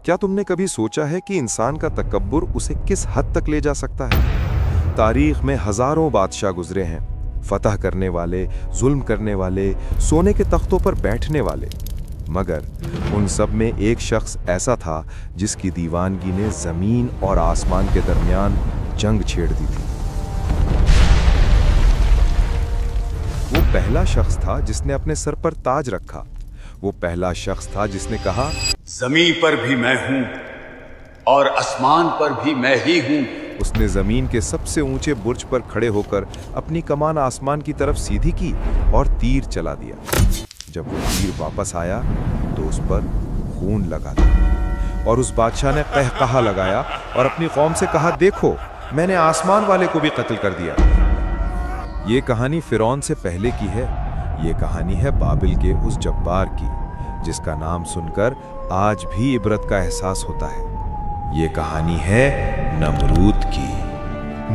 क्या तुमने कभी सोचा है कि इंसान का तकब्बुर उसे किस हद तक ले जा सकता है? तारीख में हजारों बादशाह गुजरे हैं, फतह करने वाले, जुल्म करने वाले, सोने के तख्तों पर बैठने वाले, मगर उन सब में एक शख्स ऐसा था जिसकी दीवानगी ने जमीन और आसमान के दरमियान जंग छेड़ दी थी। वो पहला शख्स था जिसने अपने सर पर ताज रखा। वो पहला शख्स था जिसने कहा, जमीन पर भी मैं हूं और आसमान पर भी मैं ही हूं। उसने जमीन के सबसे ऊंचे बुर्ज पर खड़े होकर अपनी कमान आसमान की तरफ सीधी की और तीर चला दिया। जब वो तीर वापस आया तो उस पर खून लगा था और उस बादशाह ने कहकहा लगाया और अपनी कौम से कहा, देखो मैंने आसमान वाले को भी कत्ल कर दिया। ये कहानी फिरौन से पहले की है। ये कहानी है बाबिल के उस जब्बार की जिसका नाम सुनकर आज भी इबरत का एहसास होता है। ये कहानी है नमरूद की।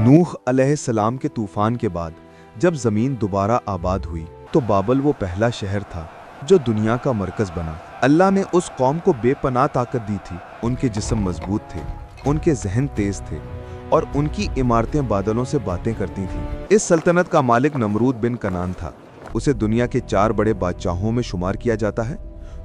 नूह अलैहिस्सलाम के तूफान के बाद जब जमीन दोबारा आबाद हुई तो बाबल वो पहला शहर था जो दुनिया का मरकज बना। अल्लाह ने उस कौम को बेपनाह ताकत दी थी। उनके जिस्म मजबूत थे, उनके जहन तेज थे और उनकी इमारतें बादलों से बातें करती थीं। इस सल्तनत का मालिक नमरूद बिन कनान था। उसे दुनिया के 4 बड़े बादशाहों में शुमार किया जाता है,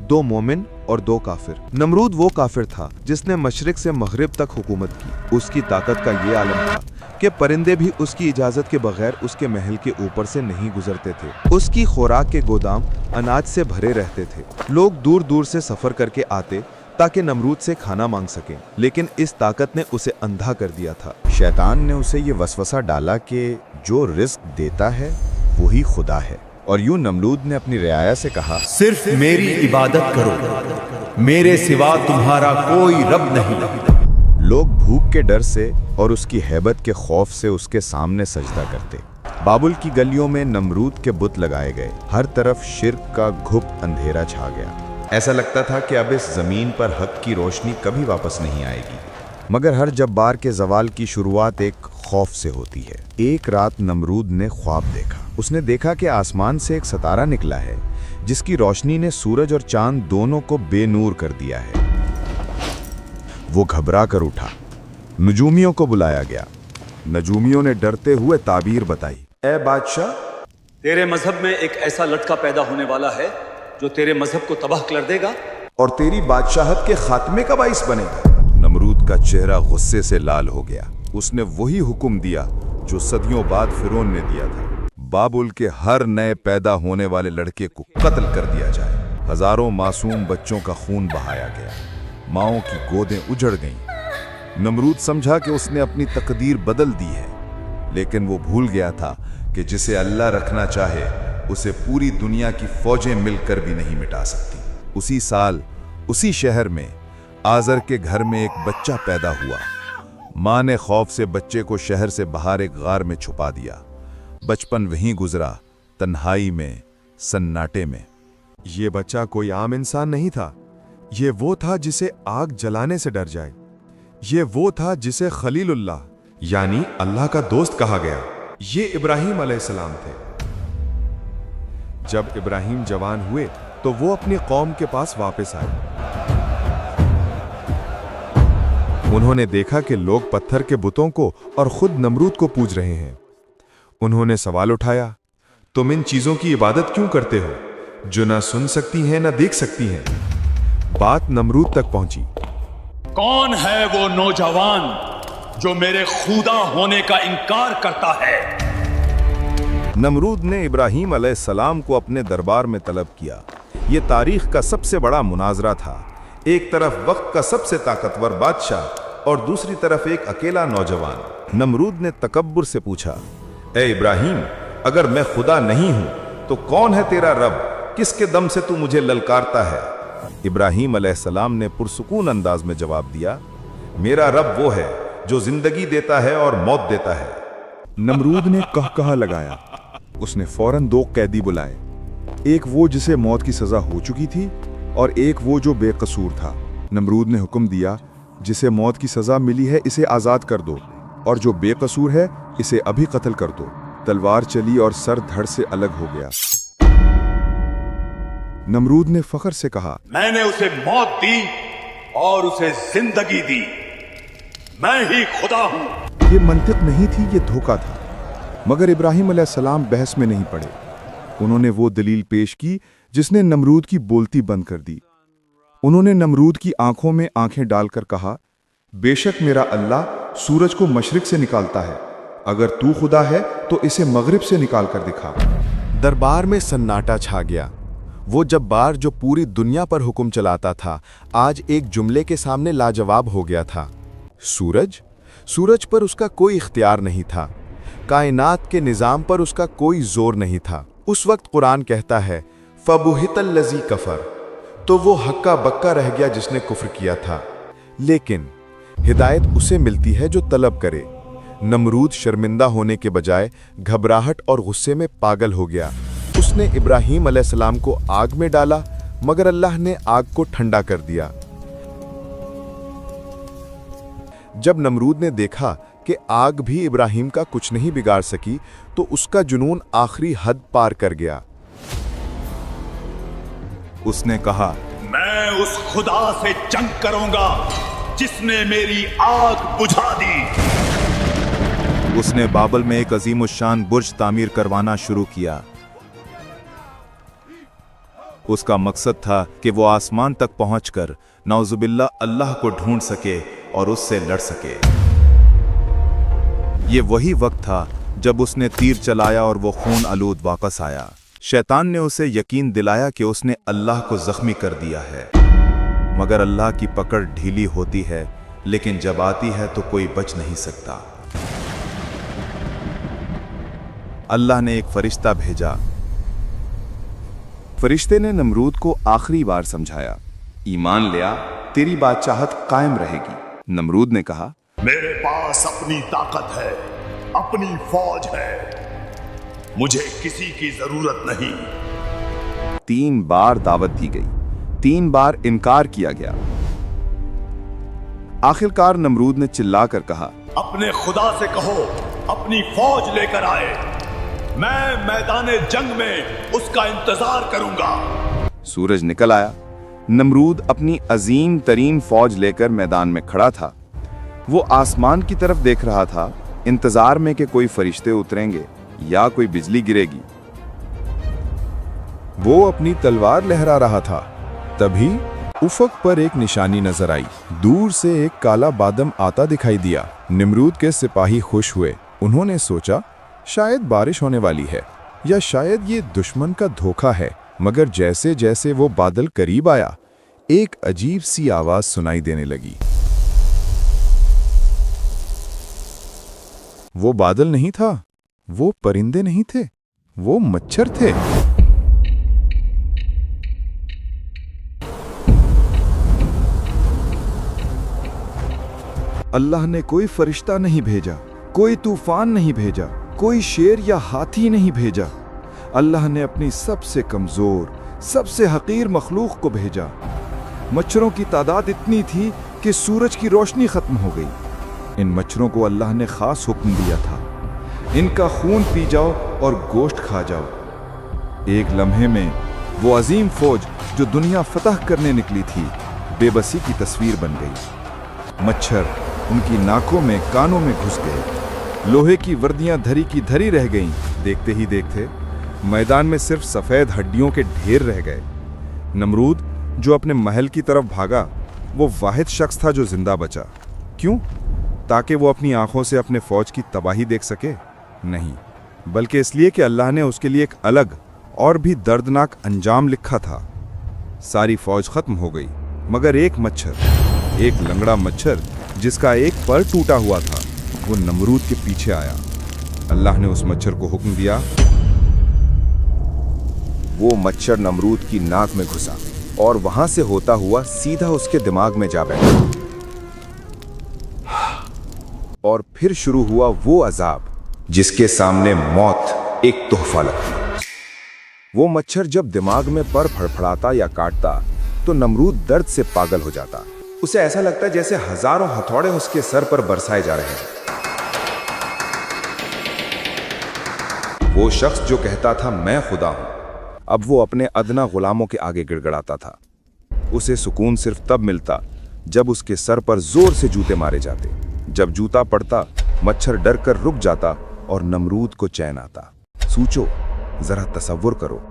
2 मोमिन और 2 काफिर। नमरूद वो काफिर था जिसने मशरिक से मगरिब तक हुकूमत की। उसकी ताकत का ये आलम था कि परिंदे भी उसकी इजाजत के बगैर उसके महल के ऊपर से नहीं गुजरते थे। उसकी खुराक के गोदाम अनाज से भरे रहते थे। लोग दूर दूर से सफर करके आते ताकि नमरूद से खाना मांग सकें, लेकिन इस ताकत ने उसे अंधा कर दिया था। शैतान ने उसे ये वसवसा डाला कि जो रिस्क देता है वही खुदा है, और यूं नमरूद ने अपनी रियाया से कहा, सिर्फ मेरी इबादत करो, मेरे सिवा तुम्हारा कोई रब नहीं। लोग भूख के डर से और उसकी हैबत के खौफ से उसके सामने सजदा करते। बाबुल की गलियों में नमरूद के बुत लगाए गए। हर तरफ शिर्क का घुप अंधेरा छा गया। ऐसा लगता था कि अब इस जमीन पर हक की रोशनी कभी वापस नहीं आएगी। मगर हर जब्बार के जवाल की शुरुआत एक खौफ से होती है। एक रात नमरूद ने ख्वाब देखा। उसने देखा कि आसमान से एक सितारा निकला है जिसकी रोशनी ने सूरज और चांद दोनों को बेनूर कर दिया है। वो घबरा कर उठा। नजूमियों को बुलाया गया। नजूमियों ने डरते हुए ताबीर बताई, ए बादशाह, तेरे मजहब में एक ऐसा लड़का पैदा होने वाला है जो तेरे मजहब को तबाह कर देगा और तेरी बादशाहत के खात्मे का बाइस बनेगा। नमरूद का चेहरा गुस्से से लाल हो गया। उसने वही हुक्म दिया जो सदियों बाद फिरौन ने दिया था। बाबुल के हर नए पैदा होने वाले लड़के को कत्ल कर दिया जाए। हजारों मासूम बच्चों का खून बहाया गया। माओं की गोदें उजड़ गईं। नमरूद समझा कि उसने अपनी तकदीर बदल दी है, लेकिन वो भूल गया था कि जिसे अल्लाह रखना चाहे उसे पूरी दुनिया की फौजें मिलकर भी नहीं मिटा सकती। उसी साल उसी शहर में आजर के घर में एक बच्चा पैदा हुआ। माँ ने खौफ से बच्चे को शहर से बाहर एक गार में छुपा दिया। बचपन वहीं गुजरा, तन्हाई में, सन्नाटे में। ये बच्चा कोई आम इंसान नहीं था। ये वो था जिसे आग जलाने से डर जाए। ये वो था जिसे खलीलुल्लाह यानी अल्लाह का दोस्त कहा गया। ये इब्राहिम अलैहिस्सलाम थे। जब इब्राहिम जवान हुए तो वो अपनी कौम के पास वापस आए। उन्होंने देखा कि लोग पत्थर के बुतों को और खुद नमरूद को पूज रहे हैं। उन्होंने सवाल उठाया, तुम इन चीजों की इबादत क्यों करते हो जो ना सुन सकती हैं ना देख सकती हैं? बात नमरूद तक पहुंची। कौन है वो नौजवान जो मेरे खुदा होने का इनकार करता है? नमरूद ने इब्राहिम अलैहिस्सलाम को अपने दरबार में तलब किया। ये तारीख का सबसे बड़ा मुनाजरा था। एक तरफ वक्त का सबसे ताकतवर बादशाह और दूसरी तरफ एक अकेला नौजवान। नमरूद ने तकब्बुर से पूछा, ए इब्राहिम, अगर मैं खुदा नहीं हूं तो कौन है तेरा रब? किसके दम से तू मुझे ललकारता है? इब्राहिम अलैहिस्सलाम ने पुरसुकून अंदाज में जवाब दिया, मेरा रब वो है जो जिंदगी देता है और मौत देता है। नमरूद ने कहकहा लगाया। उसने फौरन 2 कैदी बुलाए, एक वो जिसे मौत की सजा हो चुकी थी और एक वो जो बेकसूर था। नमरूद ने हुक्म दिया, जिसे मौत की सजा मिली है इसे आजाद कर दो और जो बेकसूर है इसे अभी कत्ल कर दो। तलवार चली और सर धड़ से अलग हो गया। नमरूद ने फख्र से कहा, मैंने उसे मौत दी और उसे जिंदगी दी। मैं ही खुदा हूं। ये मंतिक नहीं थी, ये धोखा था। मगर इब्राहिम अलैहिस्सलाम बहस में नहीं पड़े। उन्होंने वो दलील पेश की जिसने नमरूद की बोलती बंद कर दी। उन्होंने नमरूद की आंखों में आंखें डालकर कहा, बेशक मेरा अल्लाह सूरज को मशरिक से निकालता है। अगर तू खुदा है तो इसे मगरिब से निकाल कर दिखा। दरबार में सन्नाटा छा गया। वो जब्बार जो पूरी दुनिया पर हुक्म चलाता था, आज एक जुमले के सामने लाजवाब हो गया था। सूरज? सूरज पर उसका कोई इख्तियार नहीं था। कायनात के निज़ाम पर उसका कोई जोर नहीं था। उस वक्त कुरान कहता है, फबुहितल लज़ी कफ़र, तो वो हक्का बक्का रह गया जिसने कुफ्र किया था। लेकिन हिदायत उसे मिलती है जो तलब करे। नमरूद शर्मिंदा होने के बजाय घबराहट और गुस्से में पागल हो गया। उसने इब्राहीम अलैहिस्सलाम को आग में डाला, मगर अल्लाह ने आग को ठंडा कर दिया। जब नमरूद ने देखा कि आग भी इब्राहीम का कुछ नहीं बिगाड़ सकी, तो उसका जुनून आखिरी हद पार कर गया। उसने कहा, मैं उस खुदा से जंग करूंगा जिसने मेरी आग बुझा दी। उसने बाबल में एक अजीमुशान बुर्ज तामीर करवाना शुरू किया। उसका मकसद था कि वो आसमान तक पहुंचकर नौजुबिल्ला अल्लाह को ढूंढ सके और उससे लड़ सके। ये वही वक्त था जब उसने तीर चलाया और वो खून आलूद वापस आया। शैतान ने उसे यकीन दिलाया कि उसने अल्लाह को जख्मी कर दिया है, मगर अल्लाह की पकड़ ढीली होती है, लेकिन जब आती है तो कोई बच नहीं सकता। अल्लाह ने एक फरिश्ता भेजा। फरिश्ते ने नमरूद को आखिरी बार समझाया, ईमान ले आ, तेरी बादशाहत कायम रहेगी। नमरूद ने कहा, मेरे पास अपनी ताकत है, अपनी फौज है, मुझे किसी की जरूरत नहीं। 3 बार दावत दी गई, 3 बार इनकार किया गया। आखिरकार नमरूद ने चिल्लाकर कहा, अपने खुदा से कहो अपनी फौज लेकर आए, मैं मैदाने जंग में उसका इंतजार करूंगा। सूरज निकल आया। नमरूद अपनी अजीम तरीन फौज लेकर मैदान में खड़ा था। वो आसमान की तरफ देख रहा था, इंतजार में कि कोई फरिश्ते उतरेंगे या कोई बिजली गिरेगी। वो अपनी तलवार लहरा रहा था। तभी उफक पर एक निशानी नजर आई। दूर से एक काला बादम आता दिखाई दिया। नमरूद के सिपाही खुश हुए। उन्होंने सोचा, शायद बारिश होने वाली है या शायद ये दुश्मन का धोखा है। मगर जैसे जैसे वो बादल करीब आया, एक अजीब सी आवाज सुनाई देने लगी। वो बादल नहीं था, वो परिंदे नहीं थे, वो मच्छर थे। अल्लाह ने कोई फरिश्ता नहीं भेजा, कोई तूफान नहीं भेजा, कोई शेर या हाथी नहीं भेजा। अल्लाह ने अपनी सबसे कमजोर, सबसे हकीर मखलूक को भेजा। मच्छरों की तादाद इतनी थी कि सूरज की रोशनी खत्म हो गई। इन मच्छरों को अल्लाह ने खास हुक्म दिया था, इनका खून पी जाओ और गोश्त खा जाओ। एक लम्हे में वो अजीम फौज जो दुनिया फतह करने निकली थी, बेबसी की तस्वीर बन गई। मच्छर उनकी नाकों में, कानों में घुस गए। लोहे की वर्दियां धरी की धरी रह गईं। देखते ही देखते मैदान में सिर्फ सफेद हड्डियों के ढेर रह गए। नमरूद जो अपने महल की तरफ भागा, वो वाहिद शख्स था जो जिंदा बचा। क्यों? ताकि वो अपनी आंखों से अपने फौज की तबाही देख सके? नहीं, बल्कि इसलिए कि अल्लाह ने उसके लिए एक अलग और भी दर्दनाक अंजाम लिखा था। सारी फौज खत्म हो गई, मगर एक मच्छर, एक लंगड़ा मच्छर जिसका एक पर टूटा हुआ था, वो नमरूद के पीछे आया। अल्लाह ने उस मच्छर को हुक्म दिया। वो मच्छर नमरूद की नाक में घुसा और वहां से होता हुआ सीधा उसके दिमाग में जा बैठा। और फिर शुरू हुआ वो अजाब जिसके सामने मौत एक तोहफा लगती। वो मच्छर जब दिमाग में पर फड़फड़ाता या काटता तो नमरूद दर्द से पागल हो जाता। उसे ऐसा लगता जैसे हजारों हथौड़े उसके सर पर बरसाए जा रहे हैं। वो शख्स जो कहता था मैं खुदा हूं, अब वो अपने अदना गुलामों के आगे गिड़गड़ाता था। उसे सुकून सिर्फ तब मिलता जब उसके सर पर जोर से जूते मारे जाते। जब जूता पड़ता, मच्छर डर कर रुक जाता और नमरूद को चैन आता। सोचो, जरा तसव्वुर करो।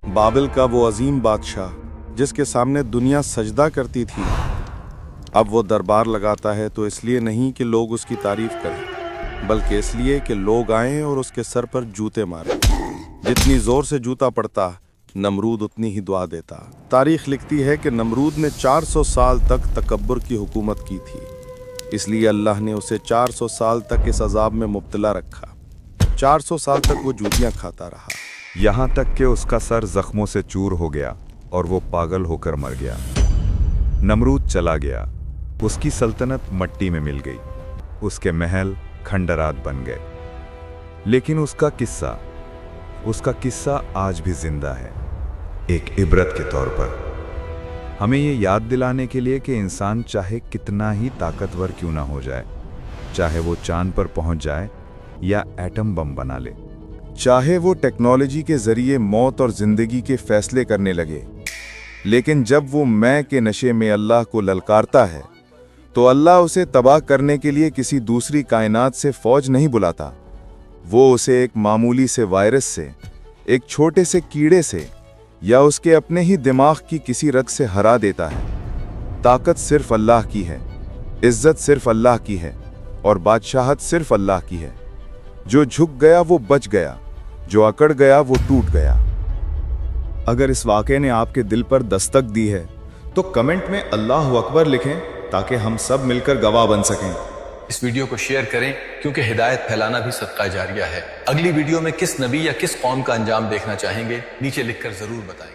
बाबिल का वो अजीम बादशाह जिसके सामने दुनिया सजदा करती थी, अब वो दरबार लगाता है तो इसलिए नहीं कि लोग उसकी तारीफ करें, बल्कि इसलिए कि लोग आएं और उसके सर पर जूते मारें। जितनी जोर से जूता पड़ता, नमरूद उतनी ही दुआ देता। तारीख लिखती है कि नमरूद ने 400 साल तक तकब्बुर की हुकूमत की थी, इसलिए अल्लाह ने उसे 400 साल तक इस अजाब में मुब्तला रखा। 400 साल तक वो जूतियां खाता रहा, यहाँ तक कि उसका सर जख्मों से चूर हो गया और वो पागल होकर मर गया। नमरूद चला गया, उसकी सल्तनत मट्टी में मिल गई, उसके महल खंडरात बन गए। लेकिन उसका किस्सा आज भी जिंदा है, एक इबरत के तौर पर, हमें ये याद दिलाने के लिए कि इंसान चाहे कितना ही ताकतवर क्यों ना हो जाए, चाहे वो चांद पर पहुंच जाए या एटम बम बना ले, चाहे वो टेक्नोलॉजी के जरिए मौत और जिंदगी के फैसले करने लगे, लेकिन जब वो मैं के नशे में अल्लाह को ललकारता है तो अल्लाह उसे तबाह करने के लिए किसी दूसरी कायनात से फौज नहीं बुलाता। वो उसे एक मामूली से वायरस से, एक छोटे से कीड़े से या उसके अपने ही दिमाग की किसी रग से हरा देता है। ताकत सिर्फ अल्लाह की है, इज्जत सिर्फ अल्लाह की है और बादशाहत सिर्फ अल्लाह की है। जो झुक गया वो बच गया, जो अकड़ गया वो टूट गया। अगर इस वाक़े ने आपके दिल पर दस्तक दी है तो कमेंट में अल्लाह अकबर लिखें ताकि हम सब मिलकर गवाह बन सकें। इस वीडियो को शेयर करें क्योंकि हिदायत फैलाना भी सदका जारिया है। अगली वीडियो में किस नबी या किस कौम का अंजाम देखना चाहेंगे नीचे लिखकर जरूर बताएं।